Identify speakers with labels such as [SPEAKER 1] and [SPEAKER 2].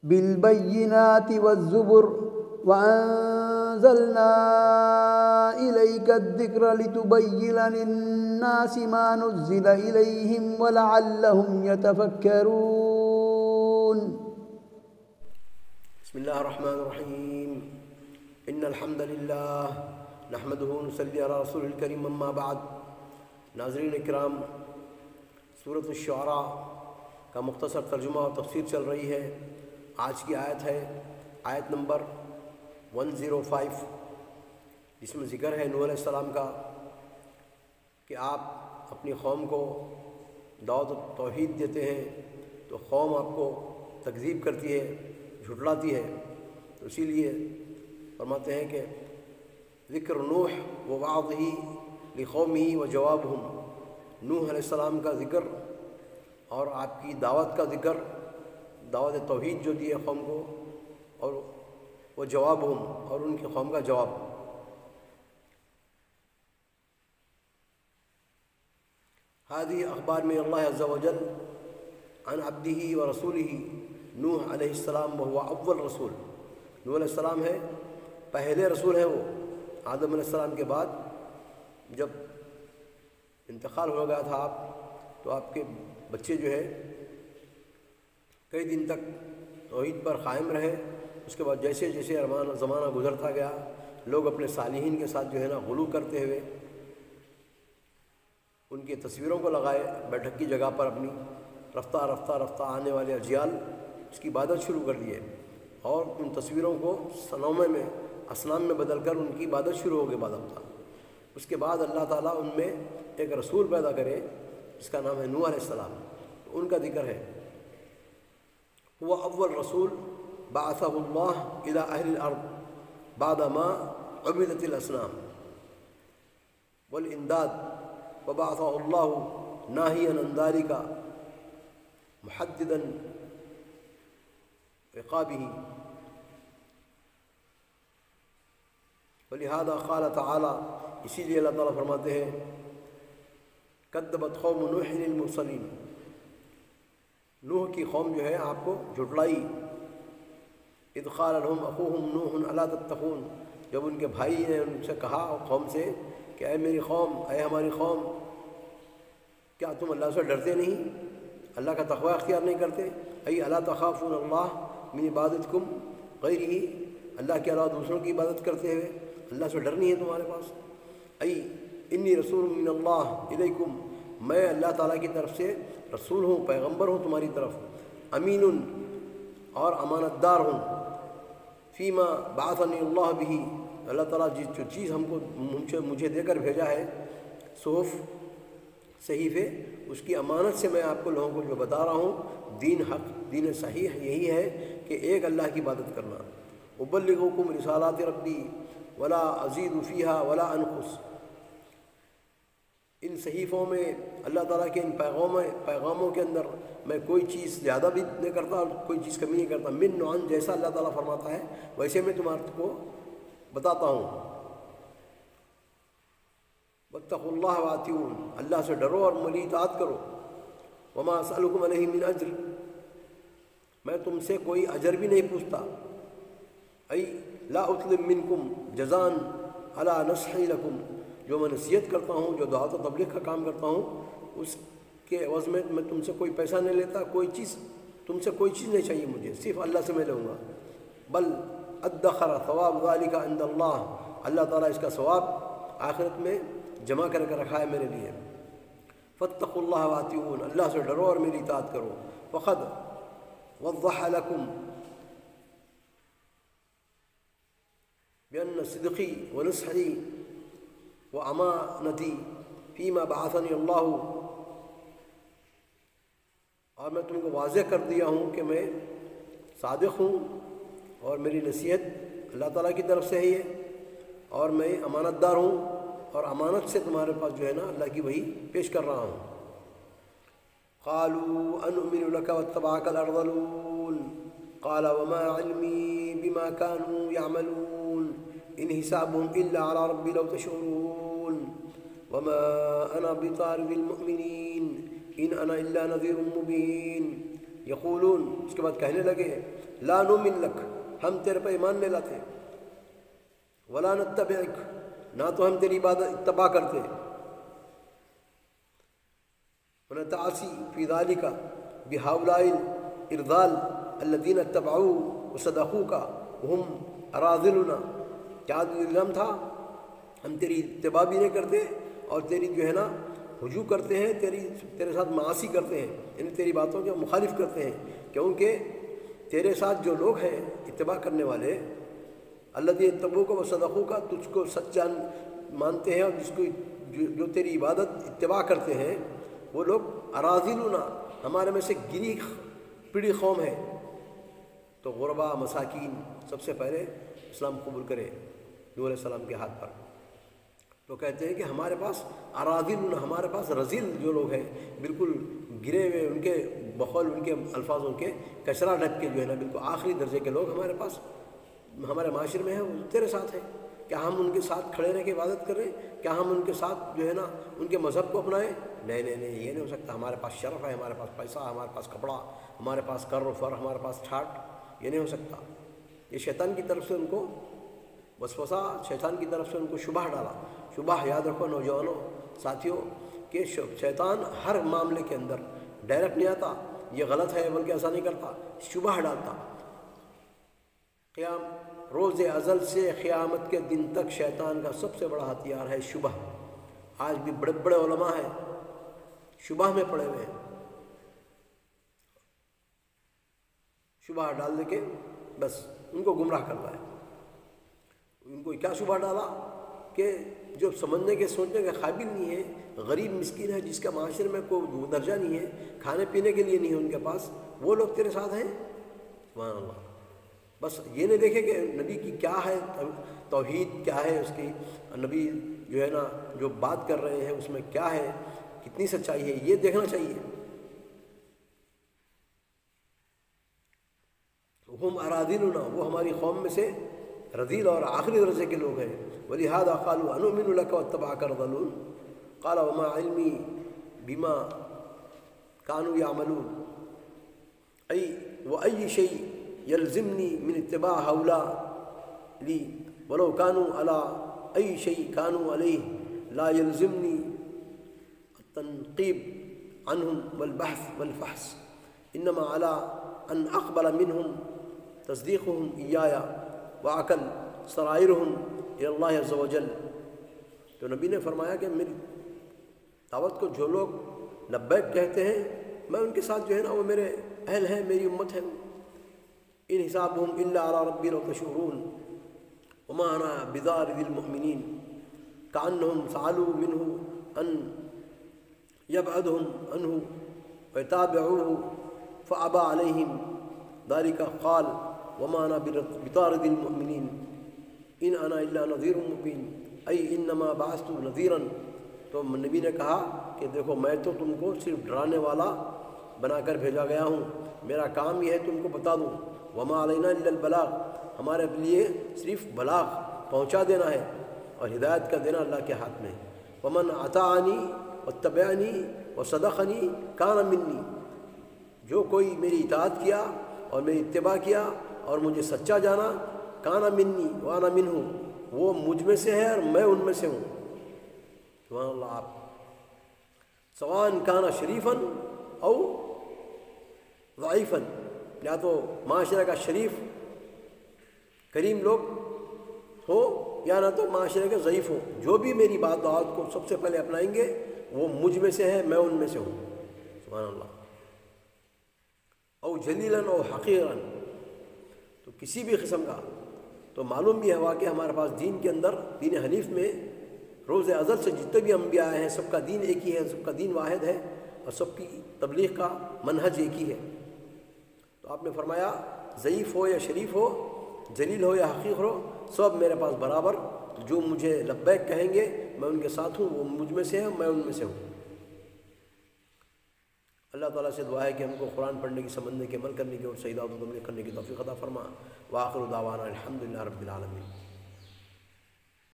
[SPEAKER 1] بالبينات والزبر وأنزلنا إليك الذكر لتبين للناس ما نزل إليهم ولعلهم يتفكرون.
[SPEAKER 2] بسم الله الرحمن الرحيم. إن الحمد لله نحمده ونصلي على رسول الكريم اما بعد. ناظرین اکرام، سورۃ الشعراء کا مختصر ترجمہ اور تفسیر چل رہی ہے. آج کی آیت ہے آیت نمبر 105، جس میں ذکر ہے نوح علیہ السلام کا کہ آپ اپنی قوم کو دعوت و توحید دیتے ہیں تو قوم آپ کو تکذیب کرتی ہے، جھٹلاتی ہے. تو اسی لیے فرماتے ہیں کہ ذکر نوح و وعظہ لقومہ و جوابہم، نوح علیہ السلام کا ذکر اور آپ کی دعوت کا ذکر، دعوت توحید جو دی ہے قوم کو، اور وہ جوابہم، اور ان کی قوم کا جواب. هذه اخبار من اللہ عز وجل عن عبدہ و رسولہ نوح علیہ السلام، وهو اول رسول. نوح علیہ السلام ہے پہلے رسول ہیں. وہ آدم علیہ السلام کے بعد جب انتقال ہو گیا تھا آپ، تو آپ کے بچے جو ہے کئی دن تک توحید پر قائم رہے. اس کے بعد جیسے جیسے زمانہ گزرتا گیا، لوگ اپنے صالحین کے ساتھ جو ہے نا غلو کرتے ہوئے ان کی تصویروں کو لگائے بیٹھک کی جگہ پر اپنی. رفتہ رفتہ رفتہ آنے والے اجیال اس کی عبادت شروع کر دیے، اور ان تصویروں کو اصنام میں بدل کر ان کی عبادت شروع ہو گئی بعد اب. اس کے بعد اللہ تعالیٰ ان میں ایک رسول پیدا کرے جس کا نام ہے نوح علیہ السلام. ان کا ذکر ہے وہ اول رسول بعثہ اللہ الی اہل الارض بعد ما عبدت الاصنام والانداد، وبعثہ اللہ ناہیا عن ذلک محددا عقابہ. ولہذا قال تعالی، اسی لیے اللہ تعالیٰ فرماتے ہیں کذبت قوم نوح المرسلین، نوح کی قوم جو ہے آپ کو جھٹلائی. اذ قال لهم اخوهم نوح الا تتقون، جب ان کے بھائی نے ان سے کہا قوم سے کہ اے میری قوم، اے ہماری قوم، کیا تم اللہ سے ڈرتے نہیں، اللہ کا تقوی اختیار نہیں کرتے؟ ای الا تخافون اللہ من عبادتکم غیرہ، اللہ کے علاوہ دوسروں کی عبادت کرتے ہوئے اللہ سے ڈر نہیں ہے تمہارے پاس؟ ای انی رسول من اللہ الیکم، میں اللہ تعالیٰ کی طرف سے رسول ہوں، پیغمبر ہوں تمہاری طرف. امین، اور امانت دار ہوں. فیما بعثنی اللہ بہ، اللہ تعالیٰ جو چیز ہم کو مجھے دے کر بھیجا ہے، صحف صحیفے، اس کی امانت سے میں آپ کو لوگوں کو جو بتا رہا ہوں، دین حق، دین صحیح یہی ہے کہ ایک اللہ کی عبادت کرنا. ابلغکم رسالات ربی ولا ازید فیہا ولا انقص، ان صحیفوں میں اللہ تعالیٰ کے ان پیغاموں کے اندر میں کوئی چیز زیادہ بھی نہیں کرتا اور کوئی چیز کمی نہیں کرتا. من نوعاً، جیسا اللہ تعالیٰ فرماتا ہے ویسے میں تمہارے کو بتاتا ہوں. واتقوا اللہ واطیعون، اللہ سے ڈرو اور میری اطاعت کرو. وما اسألکم علیہ من اجر، میں تم سے کوئی اجر بھی نہیں پوچھتا. ای لا اطلب منکم جزان علی نصحی لکم، جو میں نصیحت کرتا ہوں، جو دعوت و تبلیغ کا کام کرتا ہوں، اس کے عوض میں تم سے کوئی پیسہ نہیں لیتا، تم سے کوئی چیز نہیں چاہیے مجھے، صرف اللہ سے میں لوں گا. بل ادخر ثواب ذلک عند اللہ، اللہ تعالیٰ اس کا ثواب آخرت میں جمع کر کے رکھا ہے میرے لیے. فاتقوا اللہ واطیعون، اللہ سے ڈرو اور میری اطاعت کرو. فقد وضح لکم بأن صدقی ونصحی وامانتی فیما بعثنی اللہ، اور میں تم کو واضح کر دیا ہوں کہ میں صادق ہوں اور میری نصیحت اللہ تعالیٰ کی طرف سے ہے یہ، اور میں امانت دار ہوں اور امانت سے تمہارے پاس جو ہے نا اللہ کی وحی پیش کر رہا ہوں. قالوا انؤمن لك واتبعك الارذلون قال وما علمي بما كانوا يعملون ان حسابهم الا على ربي لو تشعرون وما انا بطارد المؤمنين ان انا الا نذير مبين. یقولون، اس کے بعد کہنے لگے لا نؤمن لک، ہم تیرے پہ ایمان نہیں لاتے، ولا نتبعک، نہ تو ہم تیری اتباع کرتے، ونتعصی فی ذلک بہؤلاء الارذال الذین اتبعوا وصدقوک وهم اراذلنا، کیا الزام تھا؟ ہم تیری اتباع بھی نہیں کرتے اور تیری جو ہے نا رجوع کرتے ہیں، تیرے ساتھ معاصی کرتے ہیں، یعنی تیری باتوں کے مخالف کرتے ہیں، کیونکہ تیرے ساتھ جو لوگ ہیں اتباع کرنے والے، الذی اتبعوک وصدقوک، تجھ کو سچا مانتے ہیں اور جس کو جو تیری عبادت اتباع کرتے ہیں، وہ لوگ اراذلنا، ہمارے میں سے گری پڑی قوم ہے۔ تو غربا مساکین سب سے پہلے اسلام قبول کرے نوح علیہ السلام کے ہاتھ پر، تو کہتے ہیں کہ ہمارے پاس اراذل، ہمارے پاس رذیل جو لوگ ہیں، بالکل گرے ہوئے، ان کے بقول، ان کے الفاظ، ان کے کچرا ڈھک کے جو ہے نا بالکل آخری درجے کے لوگ ہمارے پاس ہمارے معاشرے میں ہیں، وہ تیرے ساتھ ہیں۔ کیا ہم ان کے ساتھ کھڑے رہ کے عبادت کر رہے ہیں؟ کیا ہم ان کے ساتھ جو ہے نا ان کے مذہب کو اپنائیں؟ نہیں نہیں نہیں، یہ نہیں ہو سکتا۔ ہمارے پاس شرف ہے، ہمارے پاس پیسہ، ہمارے پاس کپڑا، ہمارے پاس کر و فر، ہمارے پاس ٹھاٹ، یہ نہیں ہو سکتا۔ یہ شیطان کی طرف سے ان کو وسوسہ، شیطان کی طرف سے ان کو شبہ ڈالا۔ شبہ یاد رکھو نوجوانوں، ساتھیوں، کہ شیطان ہر معاملے کے اندر ڈائریکٹ نہیں آتا، یہ غلط ہے بلکہ ایسا نہیں کرتا، شبہ ڈالتا۔ روز ازل سے قیامت کے دن تک شیطان کا سب سے بڑا ہتھیار ہے شبہ۔ آج بھی بڑے بڑے علماء ہیں شبہ میں پڑے ہوئے ہیں، شبہ ڈال دے کے بس ان کو گمراہ کرنا ہے۔ ان کو کیا شبہ ڈالا کہ جو سمجھنے کے سوچنے کے قابل نہیں ہے، غریب مسکین ہے، جس کا معاشرے میں کوئی درجہ نہیں ہے، کھانے پینے کے لیے نہیں ہے ان کے پاس، وہ لوگ تیرے ساتھ ہیں۔ سبحان اللہ۔ بس یہ نہیں دیکھے کہ نبی کی کیا ہے توحید، کیا ہے اس کی، نبی جو ہے نا جو بات کر رہے ہیں اس میں کیا ہے، کتنی سچائی ہے، یہ دیکھنا چاہیے۔ ہم اراذلنا، وہ ہماری قوم میں سے رذیل اور آخری درجے کے لوگ ہیں۔ ولہذا قالوا انؤمن لك واتبعك الارذلون قال وما علمی بما كانوا يعملون وأي شيء يلزمني من اتباع هؤلاء لي ولو كانوا على أي شيء كانوا عليه لا يلزمني التنقيب عنهم والبحث والفحص، إنما على أن أقبل منهم تصديقهم إياي وعقل سرائرهم إلى الله عز وجل۔ تو نبی نے فرمایا کہ میری دعوت کو جو لوگ لبیک کہتے ہیں، میں ان کے ساتھ جو ہے نا وہ میرے اہل ہیں، میری امت ہے۔ ان حسابهم الا على ربي لو تشعرون وما انا بضارب المؤمنين كأنهم سألوا منه ان يبعدهم عنه ويتابعوه فأبى عليهم ذلك قال وما انا بطارد المؤمنين ان انا الا نذير مبين، اي انما بعثت نذيرا۔ تو نبی نے کہا کہ دیکھو میں تو تم کو صرف ڈرانے والا بنا کر بھیجا گیا ہوں، میرا کام یہ ہے تم کو بتا دوں، وما علینا الا البلاغ، ہمارے لیے صرف بلاغ پہنچا دینا ہے، اور ہدایت کا دینا اللہ کے ہاتھ میں۔ ومن اطاعنی واتبعنی وصدقنی کان منی، جو کوئی میری اطاعت کیا اور میری اتباع کیا اور مجھے سچا جانا، کان منی وانا منہ، وہ مجھ میں سے ہے اور میں ان میں سے ہوں۔ سبحان اللہ۔ آپ سواء کان شریفا او ضعیفا، یا تو معاشرے کا شریف کریم لوگ ہو یا نہ تو معاشرے کے ضعیف ہو، جو بھی میری بات دعوت کو سب سے پہلے اپنائیں گے وہ مجھ میں سے ہے، میں ان میں سے ہوں۔ سبحان اللہ۔ او جلیلا او حقیرا، تو کسی بھی قسم کا، تو معلوم بھی ہوا کہ ہمارے پاس دین کے اندر، دین حنیف میں روز ازل سے جتنے بھی انبیاء آئے ہیں سب کا دین ایک ہی ہے، سب کا دین واحد ہے، اور سب کی تبلیغ کا منہج ایک ہی ہے۔ تو آپ نے فرمایا ضعیف ہو یا شریف ہو، جلیل ہو یا حقیق ہو، سب میرے پاس برابر، جو مجھے لبیک کہیں گے میں ان کے ساتھ ہوں، وہ مجھ میں سے ہے، میں ان میں سے ہوں۔ اللہ تعالیٰ سے دعا ہے کہ ہم کو قرآن پڑھنے کی، سمجھنے کی، عمل کرنے کی اور صحیح دعوت و تبلیغ کرنے کی توفیق عطا فرما۔ وآخر دعوانا الحمدللہ رب العالمین۔